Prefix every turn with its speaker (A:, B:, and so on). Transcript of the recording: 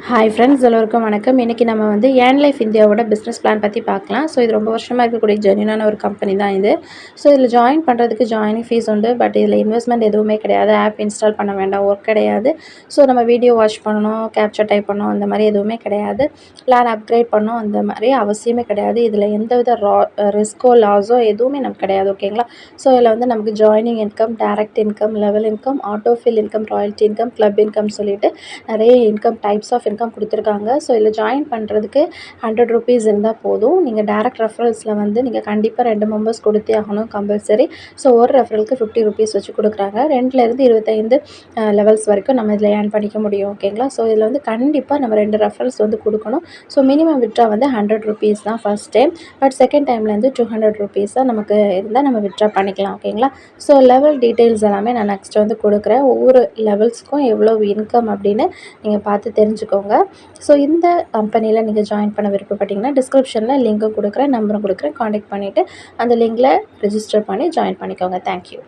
A: Hi friends, எல்லோருக்கும் வணக்கம். இன்றைக்கி நம்ம வந்து ஏன் லைஃப் இந்தியாவோட பிஸ்னஸ் பிளான் பற்றி பார்க்கலாம். ஸோ இது ரொம்ப வருஷமாக இருக்கக்கூடிய ஜென்யூனான ஒரு கம்பெனி தான் இது. ஸோ இதில் ஜாயின் பண்ணுறதுக்கு ஜாயினிங் ஃபீஸ் உண்டு. பட் இதில் இன்வெஸ்ட்மெண்ட் எதுவுமே கிடையாது. ஆப் இன்ஸ்டால் பண்ண வேண்டாம், ஒர்க் கிடையாது. ஸோ நம்ம வீடியோ வாட்ச் பண்ணணும், கேப்சர் டைப் பண்ணணும், அந்த மாதிரி எதுவுமே கிடையாது. பிளான் அப்கிரேட் பண்ணணும், அந்த மாதிரி அவசியமே கிடையாது. இதில் எந்தவித ரிஸ்க்கோ லாஸோ எதுவுமே நமக்கு கிடையாது. ஓகேங்களா? ஸோ இதில் வந்து நமக்கு joining income, direct income, level income, autofill income, royalty income, club income சொல்லிட்டு நிறைய இன்கம் டைப்ஸ் ஆஃப் இன்கம் கொடுத்துருக்காங்க. ஸோ இதில் ஜாயின் பண்ணுறதுக்கு 100 ருபீஸ் இருந்தால் போதும். நீங்கள் டேரக்ட் ரெஃபரல்ஸில் வந்து நீங்கள் கண்டிப்பாக 2 மெம்பர்ஸ் கொடுத்தே ஆகணும், கம்பல்சரி. ஸோ ஒரு ரெஃபரலுக்கு 50 ருபீஸ் வச்சு கொடுக்குறாங்க. 2லேருந்து 25 லெவல்ஸ் வரைக்கும் நம்ம இதில் ஏர்ன் பண்ணிக்க முடியும். ஓகேங்களா? ஸோ இதில் வந்து கண்டிப்பாக நம்ம 2 ரெஃபரல்ஸ் வந்து கொடுக்கணும். ஸோ மினிமம் விட்ரா வந்து 100 ருபீஸ் தான் ஃபஸ்ட் டைம். பட் செகண்ட் டைம்லேருந்து 200 ருபீஸ் தான் நமக்கு இருந்தால் நம்ம விட்ரா பண்ணிக்கலாம். ஓகேங்களா? ஸோ லெவல் டீட்டெயில்ஸ் எல்லாமே நான் நெக்ஸ்ட் வந்து கொடுக்குறேன். ஒவ்வொரு லெவல்ஸ்க்கும் எவ்வளோ இன்கம் அப்படின்னு நீங்கள் பார்த்து தெரிஞ்சுக்கோங்க. ஸோ இந்த கம்பெனியில் நீங்கள் ஜாயின் பண்ண விருப்பப்பட்டீங்கன்னா டிஸ்கிரிப்ஷனில் லிங்க்கும் கொடுக்குறேன், நம்பரும் கொடுக்குறேன். காண்டாக்ட் பண்ணிவிட்டு அந்த லிங்கில் ரிஜிஸ்டர் பண்ணி ஜாயின் பண்ணிக்கோங்க. தேங்க்யூ.